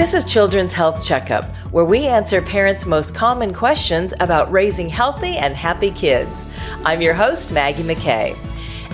This is Children's Health Checkup, where we answer parents' most common questions about raising healthy and happy kids. I'm your host, Maggie McKay.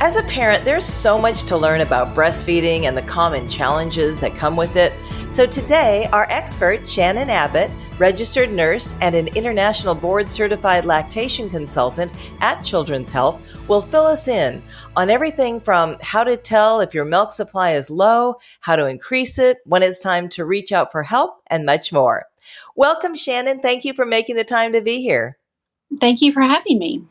As a parent, there's so much to learn about breastfeeding and the common challenges that come with it. So today, our expert, Shannon Abbott, registered nurse and an international board-certified lactation consultant at Children's Health, will fill us in on everything from how to tell if your milk supply is low, how to increase it, when it's time to reach out for help, and much more. Welcome, Shannon. Thank you for making the time to be here. Thank you for having me.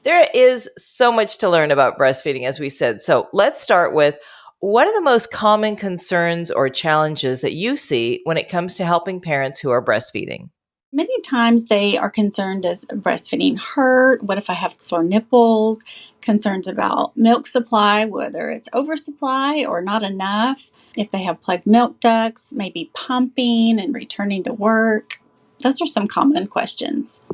There is so much to learn about breastfeeding, as we said. So let's start with, what are the most common concerns or challenges that you see when it comes to helping parents who are breastfeeding? Many times they are concerned, does breastfeeding hurt? What if I have sore nipples? Concerns about milk supply, whether it's oversupply or not enough. If they have plugged milk ducts, maybe pumping and returning to work. Those are some common questions.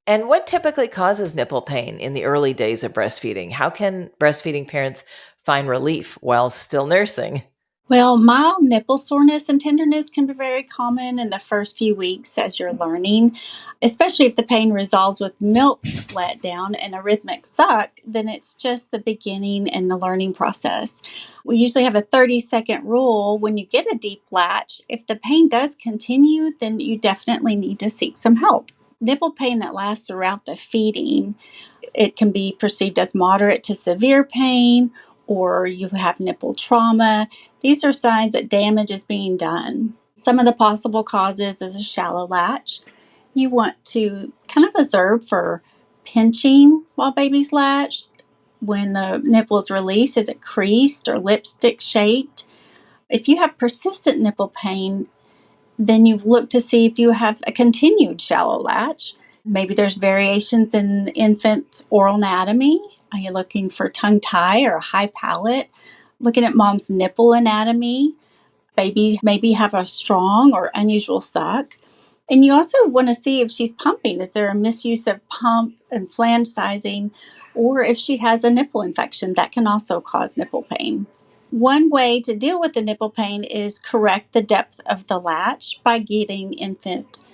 And what typically causes nipple pain in the early days of breastfeeding? How can breastfeeding parents find relief while still nursing? Well, mild nipple soreness and tenderness can be very common in the first few weeks as you're learning, especially if the pain resolves with milk let down and a rhythmic suck, then it's just the beginning in the learning process. We usually have a 30-second rule when you get a deep latch. If the pain does continue, then you definitely need to seek some help. Nipple pain that lasts throughout the feeding, it can be perceived as moderate to severe pain, or you have nipple trauma. These are signs that damage is being done. Some of the possible causes is a shallow latch. You want to kind of observe for pinching while baby's latched. When the nipple is released, is it creased or lipstick shaped? If you have persistent nipple pain, then you've looked to see if you have a continued shallow latch. Maybe there's variations in infant oral anatomy. Are you looking for tongue tie or a high palate? Looking at mom's nipple anatomy. Baby maybe have a strong or unusual suck. And you also want to see if she's pumping. Is there a misuse of pump and flange sizing? Or if she has a nipple infection, that can also cause nipple pain. One way to deal with the nipple pain is correct the depth of the latch by getting infant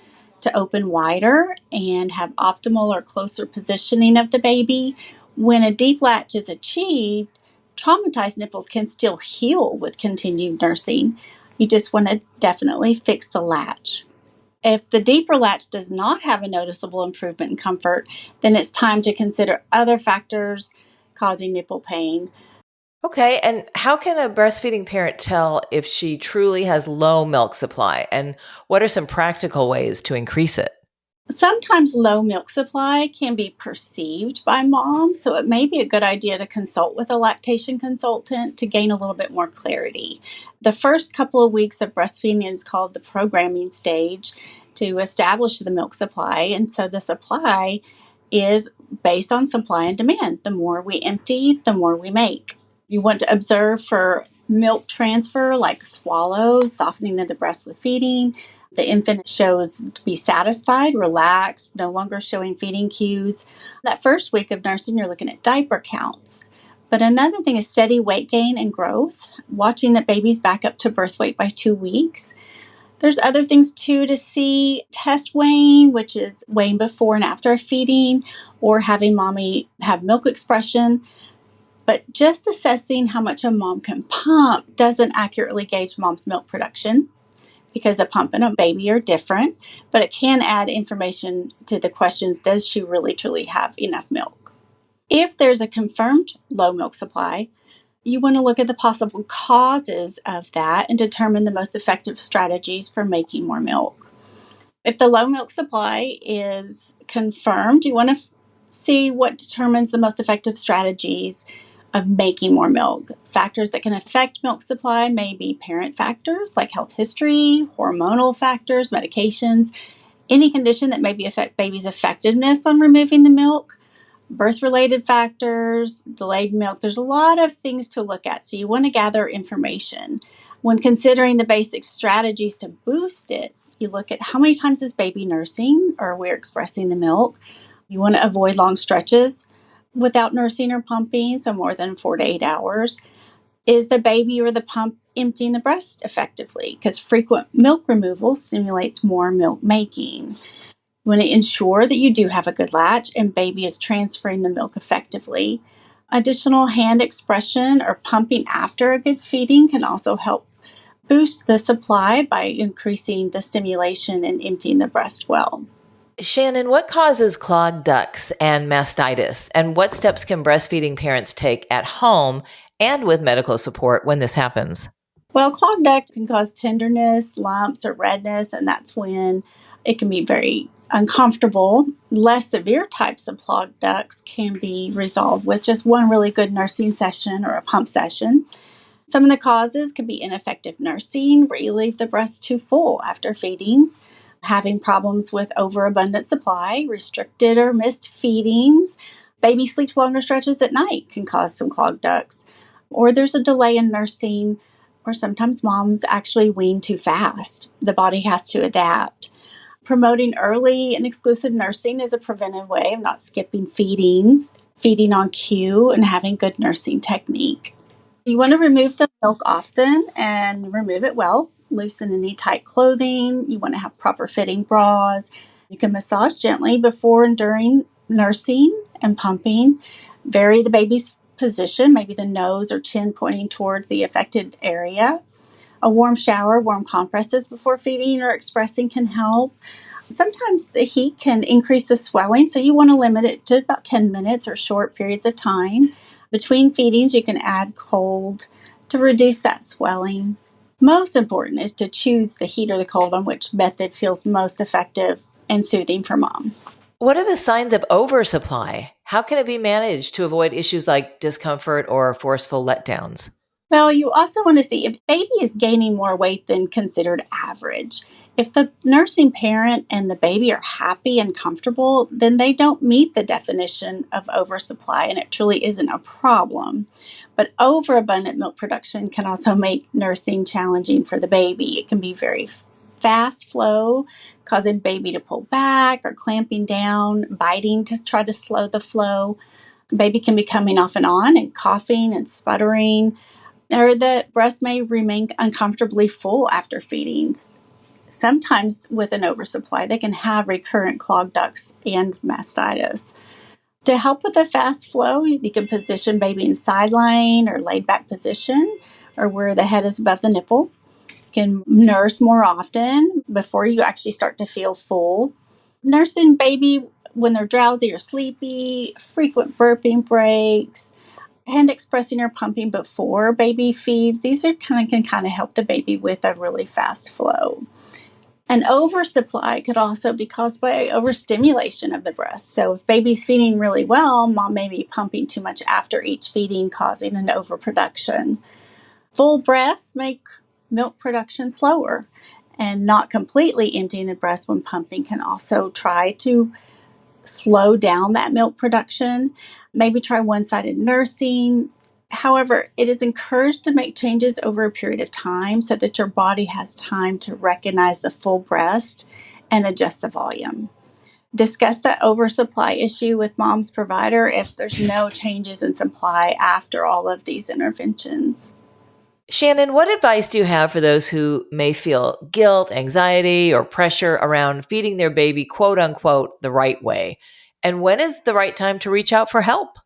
to open wider and have optimal or closer positioning of the baby. When a deep latch is achieved, traumatized nipples can still heal with continued nursing. You just want to definitely fix the latch. If the deeper latch does not have a noticeable improvement in comfort, then it's time to consider other factors causing nipple pain. Okay, and how can a breastfeeding parent tell if she truly has low milk supply? And what are some practical ways to increase it? Sometimes low milk supply can be perceived by moms, so it may be a good idea to consult with a lactation consultant to gain a little bit more clarity. The first couple of weeks of breastfeeding is called the programming stage to establish the milk supply, and so the supply is based on supply and demand. The more we empty, the more we make. You want to observe for milk transfer like swallows, softening of the breast with feeding. The infant shows to be satisfied, relaxed, no longer showing feeding cues. That first week of nursing, you're looking at diaper counts. But another thing is steady weight gain and growth, watching that baby's back up to birth weight by 2 weeks. There's other things too to see. Test weighing, which is weighing before and after feeding, or having mommy have milk expression. But just assessing how much a mom can pump doesn't accurately gauge mom's milk production, because a pump and a baby are different, but it can add information to the questions, does she really truly have enough milk? If there's a confirmed low milk supply, you want to look at the possible causes of that and determine the most effective strategies for making more milk. If the low milk supply is confirmed, you want to see what determines the most effective strategies of making more milk. Factors that can affect milk supply may be parent factors like health history, hormonal factors, medications, any condition that maybe affect baby's effectiveness on removing the milk, birth-related factors, delayed milk. There's a lot of things to look at, so you want to gather information. When considering the basic strategies to boost it, you look at how many times is baby nursing or we're expressing the milk. You want to avoid long stretches without nursing or pumping, so more than 4 to 8 hours. Is the baby or the pump emptying the breast effectively? Because frequent milk removal stimulates more milk making. You want to ensure that you do have a good latch and baby is transferring the milk effectively. Additional hand expression or pumping after a good feeding can also help boost the supply by increasing the stimulation and emptying the breast well. Shannon, what causes clogged ducts and mastitis? And what steps can breastfeeding parents take at home and with medical support when this happens? Well, clogged duct can cause tenderness, lumps, or redness, and that's when it can be very uncomfortable. Less severe types of clogged ducts can be resolved with just one really good nursing session or a pump session. Some of the causes could be ineffective nursing, where you leave the breast too full after feedings, having problems with overabundant supply, restricted or missed feedings. Baby sleeps longer stretches at night can cause some clogged ducts. Or there's a delay in nursing, or sometimes moms actually wean too fast. The body has to adapt. Promoting early and exclusive nursing is a preventive way of not skipping feedings, feeding on cue, and having good nursing technique. You want to remove the milk often and remove it well. Loosen any tight clothing. You want to have proper fitting bras. You can massage gently before and during nursing and pumping. Vary the baby's position, maybe the nose or chin pointing towards the affected area. A warm shower, warm compresses before feeding or expressing can help. Sometimes the heat can increase the swelling, so you want to limit it to about 10 minutes or short periods of time. Between feedings, you can add cold to reduce that swelling. Most important is to choose the heat or the cold on which method feels most effective and soothing for mom. What are the signs of oversupply? How can it be managed to avoid issues like discomfort or forceful letdowns? Well, you also want to see if baby is gaining more weight than considered average. If the nursing parent and the baby are happy and comfortable, then they don't meet the definition of oversupply and it truly isn't a problem. But overabundant milk production can also make nursing challenging for the baby. It can be very fast flow, causing baby to pull back or clamping down, biting to try to slow the flow. Baby can be coming off and on and coughing and sputtering, or the breast may remain uncomfortably full after feedings. Sometimes with an oversupply, they can have recurrent clogged ducts and mastitis. To help with the fast flow, you can position baby in sideline or laid back position or where the head is above the nipple. You can nurse more often before you actually start to feel full. Nursing baby when they're drowsy or sleepy, frequent burping breaks, hand expressing or pumping before baby feeds. These are can help the baby with a really fast flow. An oversupply could also be caused by overstimulation of the breast. So if baby's feeding really well, mom may be pumping too much after each feeding, causing an overproduction. Full breasts make milk production slower, and not completely emptying the breast when pumping can also try to slow down that milk production. Maybe try one-sided nursing. However, it is encouraged to make changes over a period of time so that your body has time to recognize the full breast and adjust the volume. Discuss that oversupply issue with mom's provider if there's no changes in supply after all of these interventions. Shannon, what advice do you have for those who may feel guilt, anxiety, or pressure around feeding their baby, quote unquote, the right way? And when is the right time to reach out for help?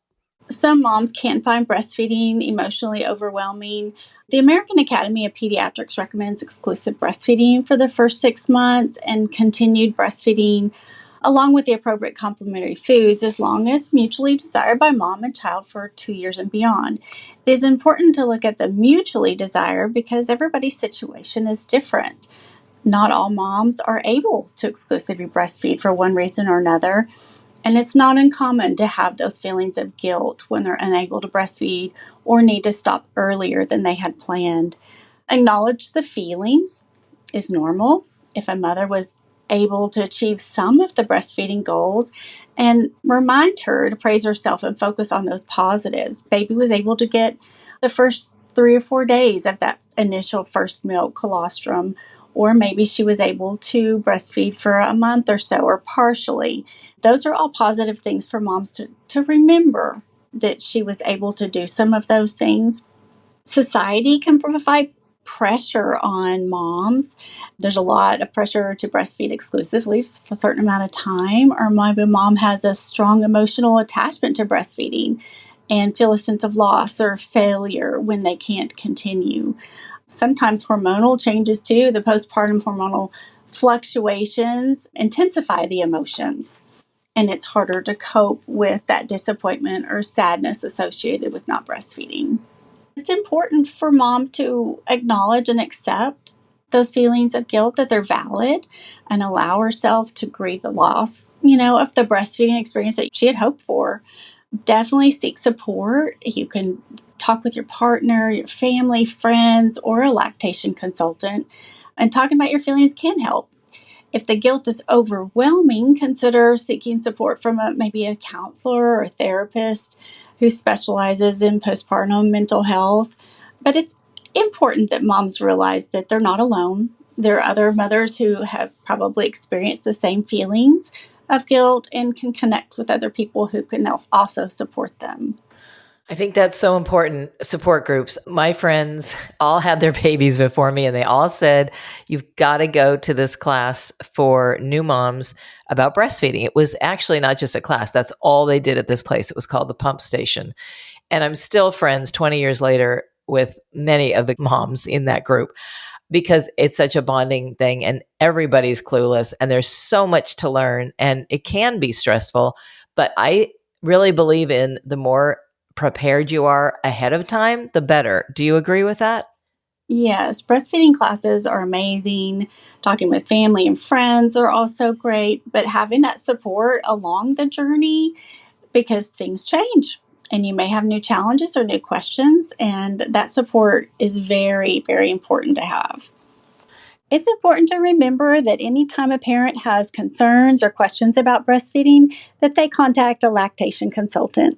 Some moms can find breastfeeding emotionally overwhelming. The American Academy of Pediatrics recommends exclusive breastfeeding for the first 6 months and continued breastfeeding along with the appropriate complementary foods as long as mutually desired by mom and child for 2 years and beyond. It is important to look at the mutually desired because everybody's situation is different. Not all moms are able to exclusively breastfeed for one reason or another. And it's not uncommon to have those feelings of guilt when they're unable to breastfeed or need to stop earlier than they had planned. Acknowledge the feelings is normal. If a mother was able to achieve some of the breastfeeding goals, and remind her to praise herself and focus on those positives. Baby was able to get the first 3 or 4 days of that initial first milk colostrum, or maybe she was able to breastfeed for a month or so or partially. Those are all positive things for moms to remember, that she was able to do some of those things. Society can provide pressure on moms. There's a lot of pressure to breastfeed exclusively for a certain amount of time, or maybe mom has a strong emotional attachment to breastfeeding and feel a sense of loss or failure when they can't continue. Sometimes hormonal changes too, the postpartum hormonal fluctuations intensify the emotions, and it's harder to cope with that disappointment or sadness associated with not breastfeeding. It's important for mom to acknowledge and accept those feelings of guilt, that they're valid, and allow herself to grieve the loss, of the breastfeeding experience that she had hoped for. Definitely seek support. You can talk with your partner, your family, friends, or a lactation consultant. And talking about your feelings can help. If the guilt is overwhelming, consider seeking support from maybe a counselor or a therapist who specializes in postpartum mental health. But it's important that moms realize that they're not alone. There are other mothers who have probably experienced the same feelings of guilt and can connect with other people who can also support them. I think that's so important. Support groups. My friends all had their babies before me, and they all said, you've got to go to this class for new moms about breastfeeding. It was actually not just a class. That's all they did at this place. It was called the Pump Station. And I'm still friends 20 years later with many of the moms in that group, because it's such a bonding thing and everybody's clueless and there's so much to learn and it can be stressful. But I really believe in the more prepared you are ahead of time, the better. Do you agree with that? Yes, breastfeeding classes are amazing. Talking with family and friends are also great, but having that support along the journey, because things change and you may have new challenges or new questions, and that support is very, very important to have. It's important to remember that anytime a parent has concerns or questions about breastfeeding, that they contact a lactation consultant.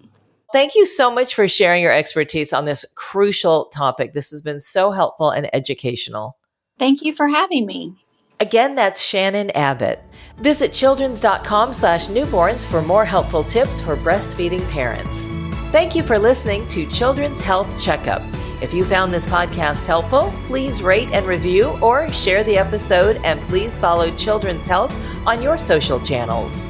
Thank you so much for sharing your expertise on this crucial topic. This has been so helpful and educational. Thank you for having me. Again, that's Shannon Abbott. Visit childrens.com/newborns for more helpful tips for breastfeeding parents. Thank you for listening to Children's Health Checkup. If you found this podcast helpful, please rate and review or share the episode, and please follow Children's Health on your social channels.